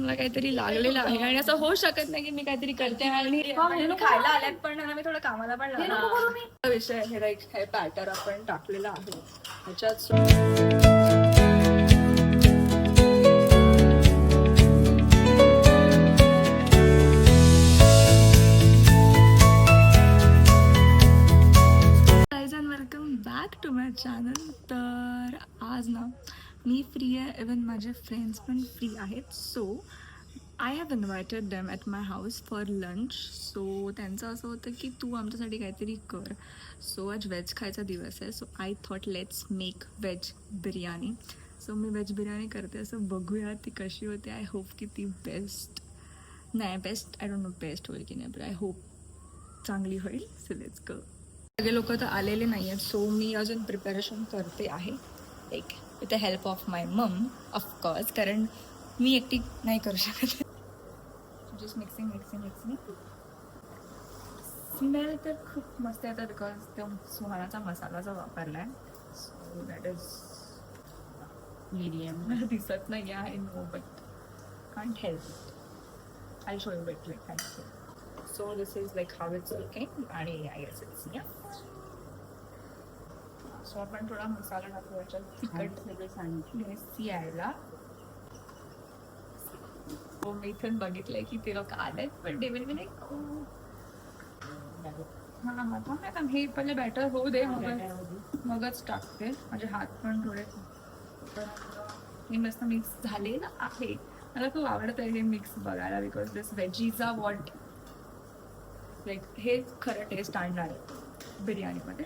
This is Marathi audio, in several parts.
मला काहीतरी लागलेलं आहे आणि असं होऊ शकत नाही की मी काहीतरी करते आणि खायला आल्यात पण मी थोडं कामाला पण लागला विषय हे लाईक हे बॅटर आपण टाकलेलं आहे ह्याच्यात welcome back to my channel. तर आज ना मी फ्री आहे, इवन माझे फ्रेंड्स पण फ्री आहेत. So I have invited them at my house for lunch. So त्यांचं असं होतं की तू आमच्यासाठी काहीतरी कर. सो आज व्हेज खायचा दिवस आहे. So I thought let's make veg biryani. So me veg biryani करते. असं बघूया ती कशी होते. आय होप की ती best I don't know best होईल की नाही, बट आय होप चांगली होईल. So let's go. सगळे लोक तर आलेले नाही आहेत. सो मी अजून प्रिपरेशन करते आहे, like with the help of my mom of course, कारण मी एकटी नाही करू शकत. Just mixing. स्मेल तर खूप मस्त येतं बिकॉज तो सुहानाचा मसाला जो वापरला आहे. So that is medium. मला दिसत नाही आहे, no but can't help it. I show you but like I. So this is like how it's looking आणि I guess it's so आपण थोडा मसाला टाकू याच्यात. तिखट सगळं सांगितलं यायला. हो मी इथून बघितलंय की ते लोक आलेत, पण डेव्हिड मी हा हे पहिले बॅटर होऊ दे, मगच टाकते. माझे हात पण थोडे हे मस्त मिक्स झाले ना आहे. मला खूप आवडतं हे मिक्स बघायला because this veggies are what like हे खरं टेस्ट आणणार आहे बिर्याणीमध्ये.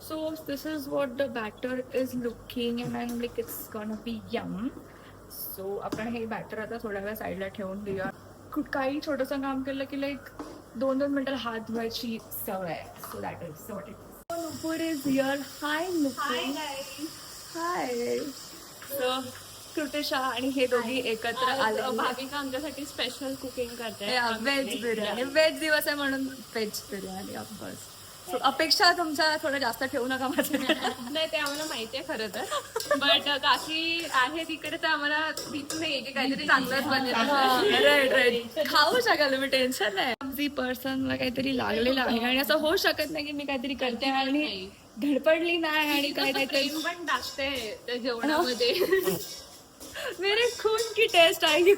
So this is what the batter is looking and I am like it's gonna be yum. So आपण हे बॅटर आता थोड्या वेळा साईडला ठेवून देऊया. काही छोटंसं काम केलं की लाईक 2-2 मिनिटं हात धुवायची सवय आहे. So that is what it is. Nupur is here. High Nupur. High. So Kritisha आणि हे दोघी एकत्र आले. भाविका आमच्यासाठी स्पेशल कुकिंग करते. व्हेज बिर्याणी. व्हेज दिवस आहे म्हणून व्हेज बिर्याणी ऑफकोर्स. सो अपेक्षा तुमच्या थोडं जास्त ठेवू नका माझ्या. नाही ते आम्हाला माहिती आहे खरं तर, बट काकी आहे तिकडे तर आम्हाला भीती नाही की काहीतरी चांगलंच बनेल. राईट खाऊ शकाल मी, टेन्शन नाही. आमची पर्सनला काहीतरी लागलेलं आहे आणि असं होऊ शकत नाही की मी काहीतरी करते आणि धडपडली नाही आणि काहीतरी पण टाकते त्या जेवणामध्ये. मेरे खून की टेस्ट आएगी.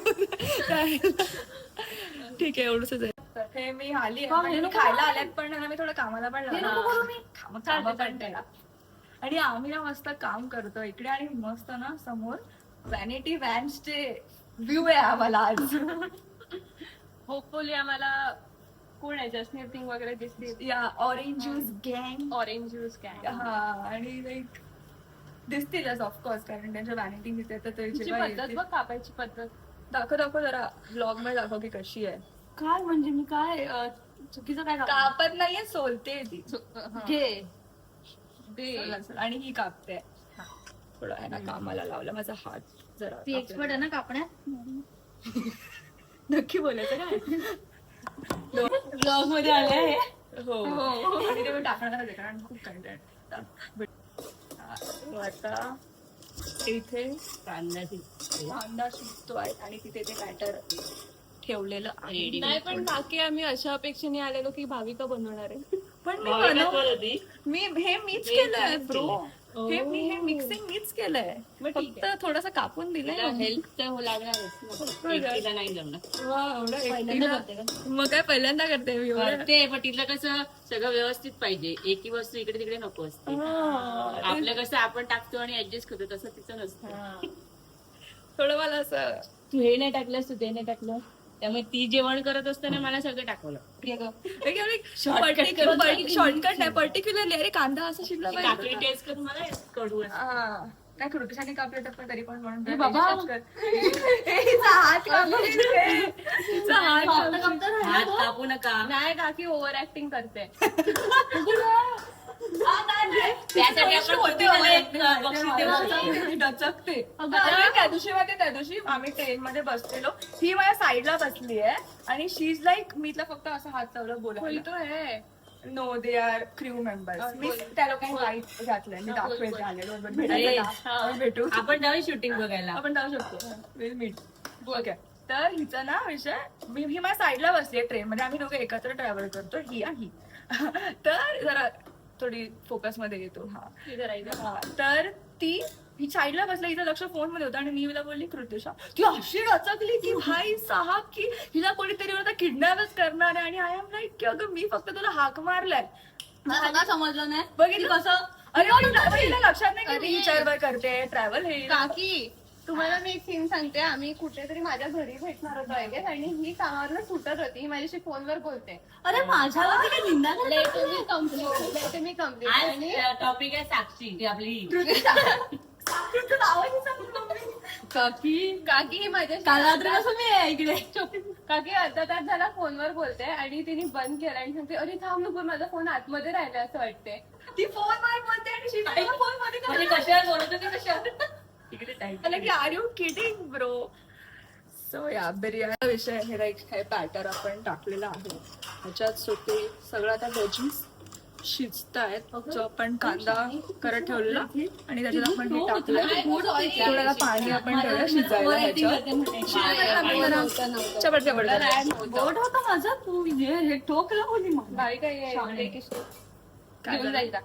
ठीक आहे एवढंच आहे. हे मी आली खायला आल्यात पण मी थोडं कामाला पण लागला आणि आम्ही ना मस्त काम करतो इकडे आणि मस्त ना समोर व्हॅनिटी व्हॅन्सचे व्ह्यू आहे आम्हाला आज. होपफुली आम्हाला कोण आहे जसनीर सिंग वगैरे दिसते. या ऑरेंज ज्यूस गँग. हा आणि लाईक दिसतीलच ऑफकोर्स कारण त्यांच्या व्हॅनिटी तिथे तर बघ कापायची पद्धत दाखव जरा ब्लॉग मध्ये दाखव की कशी आहे. काय म्हणजे मी काय चुकीचं काय कापत नाहीये, सोलते ती. घे आणि ही कापते. थोडं आहे ना कामाला लावला माझा हात जरा. ती एक्सपर्ट आहे ना कापण्यात. नक्की बोलायचं काय ब्लॉग मध्ये आले आहे. हो आणि ते टाकणार आहे कारण खूप कंटेंट. आता इथे कांदा शिजतोय आणि तिथे ते बॅटर ठेवलेलं आहे. नाही पण बाकी आम्ही अशा अपेक्षेने आलेलो की भाविका बनवणार आहे. पण मीच केलंय ब्रो. हे मिक्सिंग मीच केलंय. फक्त थोडंसं कापून दिलंय. हेल्प तर लागणारच. मग काय पहिल्यांदा करते मी ते पण तिथलं कसं सगळं व्यवस्थित पाहिजे. एकी वस्तू इकडे तिकडे नको असते. आपलं कसं आपण टाकतो आणि ऍडजस्ट करतो तसं तिचं नसतं. थोडं मला असं तू हे नाही टाकलंस तू ते नाही टाकलं त्यामुळे ती जेवण करत असताना मला सगळं टाकवलं. शॉर्टकट नाही पर्टिक्युलरली. अरे कांदा असं शिजला काकडी टेस्ट करून मला कडू नाही कृतिशाने कापले तर तरी पण म्हणून हात कापू नका. नाही काकी ओव्हर ऍक्टिंग करते. डचकते. त्या दिवशी आम्ही ट्रेन मध्ये बसलेलो. ही माझ्या साईडला बसली आहे आणि शी इज लाईक मी फक्त असं हात चावलं बोलायला. No they are crew members. मी त्या लोकांनी वाईट घातलंय. मी दाखवेल आलेलो भेटू. आपण जाऊ शूटिंग बघायला. आपण जाऊ शकतो. Will meet. ओके. तर हिचा ना विषय, ही माझ्या साईडला बसली आहे ट्रेन मध्ये, आम्ही दोघं एकत्र ट्रॅव्हल करतो, ही आणि तर जरा थोडी फोकस मध्ये येतो. हा, तर ही साईडला बसला, हिचं लक्ष फोन मध्ये होतं आणि मी हिला बोलली कृतिशा, ती अशी रचकली की भाई साहब की हिला कोणीतरी होता किडनॅपच करणार आहे. आणि आय एम लाईक की अगं मी फक्त तुला हाक मारलाय, मला समजलं नाही बघितलं कसं. अरे हिला लक्षात नाही की मी विचार करते ट्रॅव्हल हे. काकी तुम्हाला मी एक सीन सांगते. आम्ही कुठेतरी माझ्या घरी भेटणार होतो आय गेस, आणि ही कामावर सुटत होती, ही माझ्याशी फोनवर बोलते. अरे माझ्यावरती काय निंदा नाही. लेट मी कम्प्लीट आणि आज टॉपिक आहे साक्षी ती आपली. काकी ही माझ्याशी काल रात्री कसं मी आहे इकडे. काकी अर्धा तास झाला फोनवर बोलते आणि तिने बंद केला आणि सांगते अरे थांब नको, माझा फोन आतमध्ये राहिला असं वाटते. ती फोनवर बोलते आणि शिवाय फोन मध्ये म्हणजे कशावर बोलत होती कशावर तिकडे टाईप की are you kidding bro. So या बिर्याणी विषय हे राईट हे बॅटर आपण टाकलेलं आहे ह्याच्यात. सुटे सगळं आता व्हेजीस शिजतायत, जो आपण कांदा करत ठेवलेला आणि त्याच्यात आपण हे टाकलंय. थोडं पाणी आपण ठेवलं शिजायला ह्याच्यात. चपट चपट बोट होता माझा, तू हे ठोकला होती मला. बाई काय घेऊन जाईल का?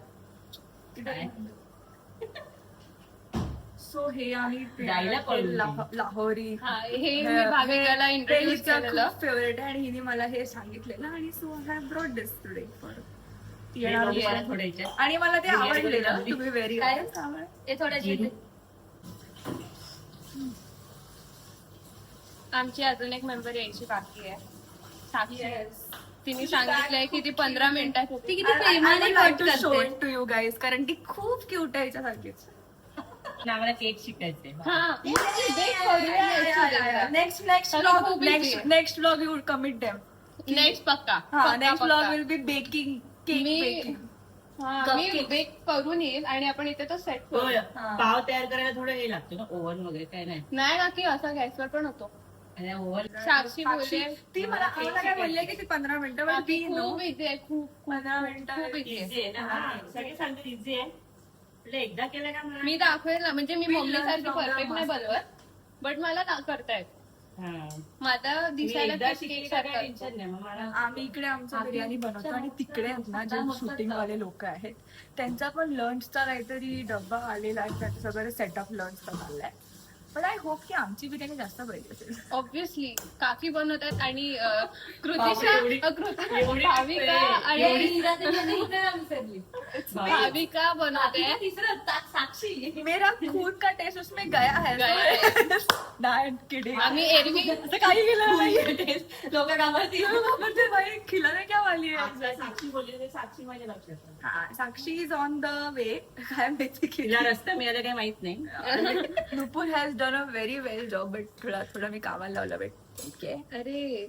सो हे आम्ही जायला पडलो. लाहोरी हे मी भाविकाला इंट्रोड्यूस केलेलं. फेवरेट आहे आणि हिने मला हे सांगितलेलं आणि so I have brought this today for थोड्याच्या आणि मला ते आवडलेलं. तुम्ही व्हेरी हे थोड्याची आमची अजून एक मेंबर यायची बाकी आहे, साक्षी. तिने सांगितलंय की ती 15 मिनिटात ती किती प्रेमाने कट करते. टू यू गाईज, कारण ती खूप क्यूट आहे याच्यासारखीच. आम्हाला केक शिकायचंय. Next blog you commit them. Next पक्का next blog will be baking cake baking. मी बेक करून येईल आणि आपण इथे तो सेट करू. पाव तयार करायला थोडं हे लागतं ना, ओव्हन वगैरे काय नाही. नाही ना की असं गॅसवर पण होतो. आणि ओव्हन साक्षी बोलते ती मला काय बोलली की ती 15 मिनिटं, but we know खूप इझी आहे, खूप 15 मिनिटं खूप इझी आहे. इझी आहे ना. हा, सगळे सांगतात इझी आहे. म्हटलं एकदा केलं का मला. मी दाखवेल ना, म्हणजे मी We मम्मी learn सारखी from the परफेक्ट नाही master. बनवत, बट मला करतायत. हा. माझा मी दिसायला एकदा केक शिकली का सारखा काय असतो. टेन्शन नाही. मग मला आम्ही इकडे आमचं बिर्याणी बनवतो आणि तिकडे आहेत ना जे शूटिंग वाले लोक आहेत त्यांचा पण लंचचा काहीतरी डब्बा आलेला आहे, त्याचं सगळं सेटअप लंचचा चाललाय. पण आय होप की आमची बिर्याणी जास्त पाहिजे असेल. ऑब्विसली काकी बनवतात आणि बापरे, भाविका आणि विसरली. भाविका बनवते. तिसरं साक्षी. मेरा खून का टेस्ट उसमें गया है. Not kidding. आम्ही एरवी असं काही केलं नाही. लोक घाबरतील. ते भाई खिलाने क्या वाली आहे. साक्षी बोलली ते साक्षी माझ्या लक्षात आहे. हा, Sakshi is on the way. काय माहिती तिला रस्ता मिळाला काही माहित नाही. Nupur has done a very well job, but थोडा मी कामाला लावला बेट. ठीक आहे. अरे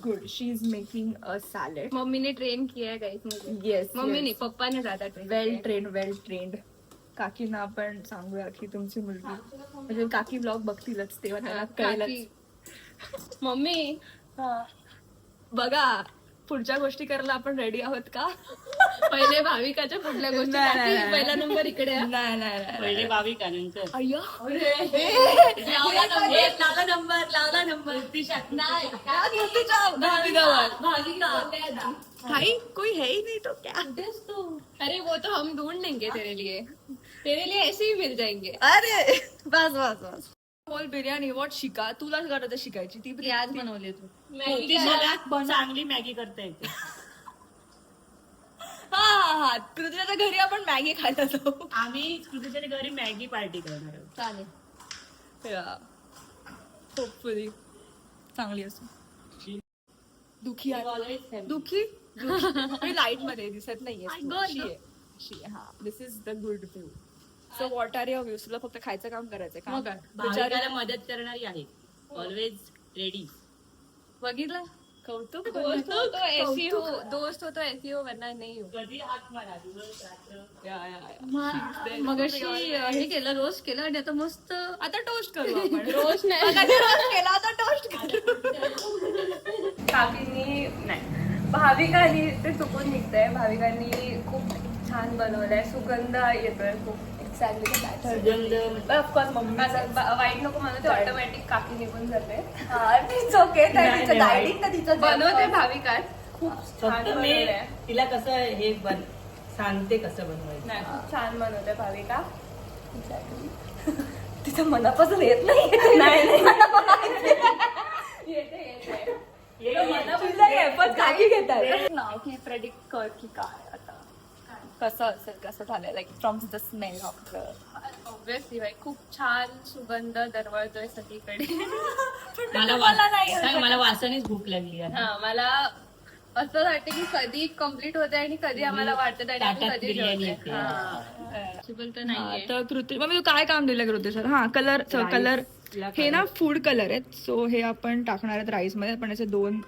good. She is making a salad. मम्मीने ट्रेन किया गाईस. येस मम्मीने पप्पाने जाता ट्रेन. Well trained. काकींना आपण सांगूया की तुमची मुलगी, म्हणजे काकी ब्लॉग बघतीलच तेव्हा त्यांना कळेलच. मम्मी बघा पुढच्या गोष्टी करायला आपण रेडी आहोत का? पहिले भाविकाच्या कुठल्या गोष्टी नाही, काकी, नाही. पहिला नंबर इकडे आहे. नाही पहिले भाविका नंतर अय्या लावला नंबर. नाही. भाई कोई है ही नहीं तो क्या. अरे वो तो हम ढूंढ लेंगे तेरे लिए ऐसे ही मिल जाएंगे. अरे बस बोल बिर्याणी वॉट शिका. तुला गरज शिकायची ती आज बनवली तू. ती सगळ्यात चांगली मॅगी करता येते. हा तुझ्या घरी आपण मॅगी खायला जाऊ. आम्ही तुझ्या घरी मॅगी पार्टी करणार आहोत. चालेल. होपफुली चांगली असू. दुखी आहे. दुखी लाईट मध्ये दिसत नाहीये. हा this is the good view. So what are your views. तुला फक्त खायचं काम करायचंय का? भाविकाला मदत करणारी आहे. Always ready. बघितलं. कौतुक. दोस्त हो तो ऐसी हो, दोस्त हो तो ऐसी हो, वरना नहीं हो. कधी हात मारा दिवस रात्र. मगाशी हे केलं, रोस्ट केलं आणि आता मस्त. आता टोस्ट करू आपण. रोज नाही. रोस्ट केला आता टोस्ट करू. काकींनी नाही, भाविकांनी ते चुकून निघतंय. भाविकांनी खूप छान बनवलंय, सुगंध येतोय खूप. एक्झॅक्टली बॅटर सुगंध ऑफकोर्स मम्मी वाईट नको म्हणून ते ऑटोमॅटिक काकी निघून जाते इट्स ओके तिचं गायडिंग तर तिचं बनवते भाविका खूप छान फक्त मी बनवलंय. तिला कसं हे सांगते कसं बनवायचं. नाही खूप छान बनवते भाविका एक्झॅक्टली तिचं मनापासून येत नाही काही घेतात नाव की प्रेडिक्ट कर की काय आता कसं असेल कसं झालंय like from the smell of the obviously भाई खूप छान सुगंध दरवळतोय सगळीकडे मला वासानेच भूक लागली आहे. हा मला असं वाटतं की कधी कम्प्लीट होते आणि कधी आम्हाला वाटतं आणि आम्ही ताटात कधी बिर्याणी जेवतोय. येते. हा. Possible तर नाहीये तर कृती मग मी काय काम दिलं कृती सर हा कलर हे ना फूड कलर आहेत सो हे आपण टाकणार आहेत राईस मध्ये आपण याचे 2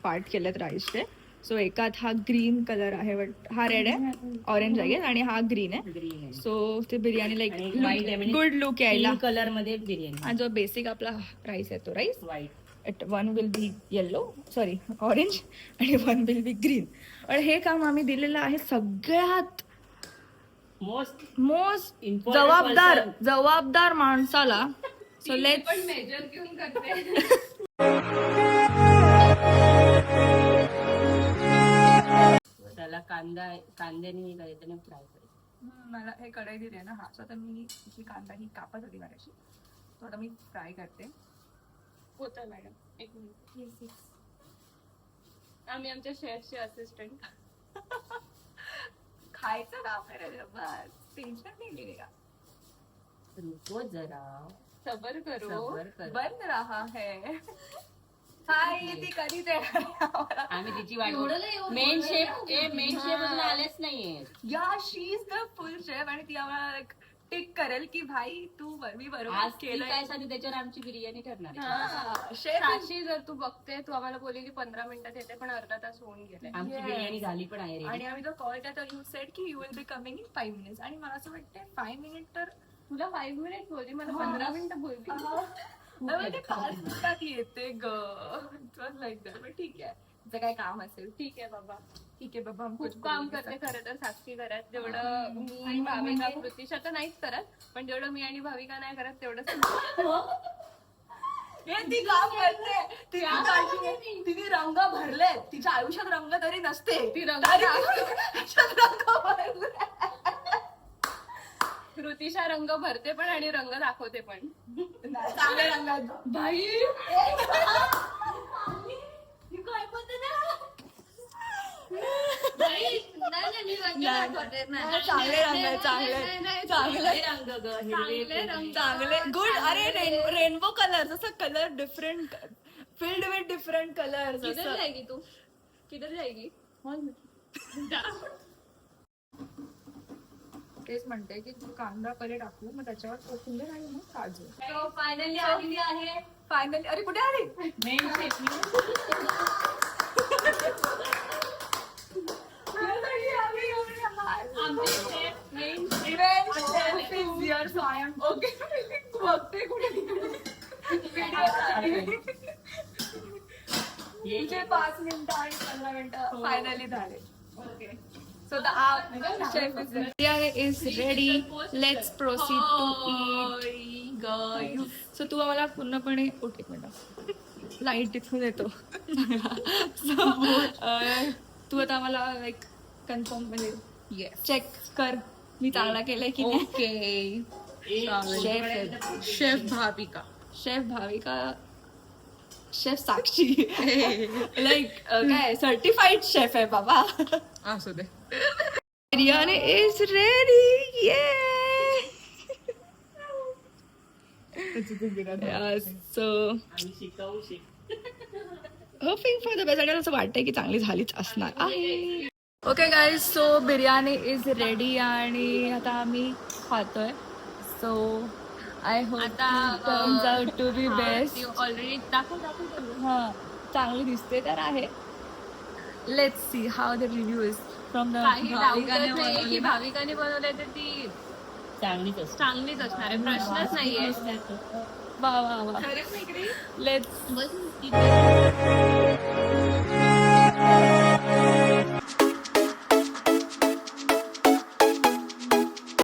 पार्ट केलेत राईसचे सो एकात हा ग्रीन कलर आहे बट हा रेड आहे ऑरेंज आहे आणि हा ग्रीन आहे ग्रीन आहे. सो ते बिर्याणी आणि white आहे लाईक म्हणजे गुड लुक यायला कलर मध्ये बिर्याणी आणि जो बेसिक आपला राईस आहे तो rice white one will be yellow sorry orange आणि वन विल बी ग्रीन पण हे काम आम्ही दिलेलं आहे सगळ्यात मोस्ट जबाबदार माणसाला सो लेट्स पण मेजर घेऊन करते त्याला कांद्याने करायचं फ्राय करायचं. मला हे कढई दिली आहे ना हा सो आता मी जी कांदा ही कापत होती माझ्याशी तो आता मी फ्राय करते होतं मॅडम एक मिनिट आम्ही आमच्या शेफचे असिस्टंट खायचं काम करायचं बस टेन्शन नाही गेले का रुको जरा सबर करो सबर कर. बंद रहा है हाय ती कधीच येणार नाही आम्हाला. आम्ही तिची वाट एवढं नाही एवढं मेन बोललं शेफ मेन शेफ अजून आलेच नाहीये. या शी इज द फुल शेफ आणि ती आम्हाला टिक करेल की भाई तू मी बरोबर आज ती केलंय काय सांगते त्याच्यावर आमची बिर्याणी ठरणार आहे. शेफ साक्षी जर तू बघते तू आम्हाला बोलली की 15 मिनिटात येते पण अर्धा तास होऊन गेले आमची Yes. बिर्याणी झाली पण आहे आणि ready. आम्ही जो कॉल केला तर यू सेड की you will be coming in 5 minutes आणि मला असं वाटतंय 5 मिनिट तर तुला 5 मिनिट बोलली मला 15 मिनिटं बोलली ते 5 मिनिटात येते ग लाईक दॅट पण ठीक आहे जर काय काम असेल ठीक आहे बाबा ठीक आहे बाबा हम खूप कुछ काम बोल करते खरं तर साक्षी घरात जेवढं मी भाविका कृतीशा तर नाहीच करत पण जेवढं मी आणि भाविका नाही करत तेवढं हे ती काम करते तिने रंग भरले तिच्या आयुष्यात रंग तरी नसते ती रंग तरी आयुष्यात रंग भरले. कृतीशा रंग भरते पण आणि रंग दाखवते पण चांगल्या रंगात भाई चांगले रंग आहे, चांगले रंग ग, हिरवे चांगले गुड अरे रेनबो कलर जसं colour different filled with different colour किधर जाएगी तू किधर जाएगी तेच म्हणते की तू कांदा पहिले टाकू मग त्याच्यावर कोथिंबीर आणि मग काजू फायनली आलेली आहे फायनली अरे कुठे आली मेन शेफ बघते कुठे तिचे 5 मिनिटं आणि 15 मिनिटं फायनली झाले okay So the chef is ready. Let's proceed to eat. So तू आम्हाला पूर्णपणे एक मिनिट लाईट तिथून येतो So, तू आता आम्हाला लाईक कन्फर्म म्हणजे चेक कर मी चांगला केलंय की ओके शेफ भाविका शेफ साक्षी लाईक काय सर्टिफाईड शेफ आहे बाबा असू दे बिर्याणी इज रेडी सो आम्ही शिकाऊ होपिंग फॉर द बेस्ट आणि असं वाटतंय की चांगली झालीच असणार आहे okay guys so biryani is ready आणि आता आम्ही खातोय so I hope turns out to be best already दाखव हा चांगली दिसते तर आहे let's see how the review is from the काही डाऊटच नाहीये की भाविकाने बनवलंय तर ती चांगलीच असते. चांगलीच असणार आहे प्रश्नच नाहीये वा वा वा लेट्स बस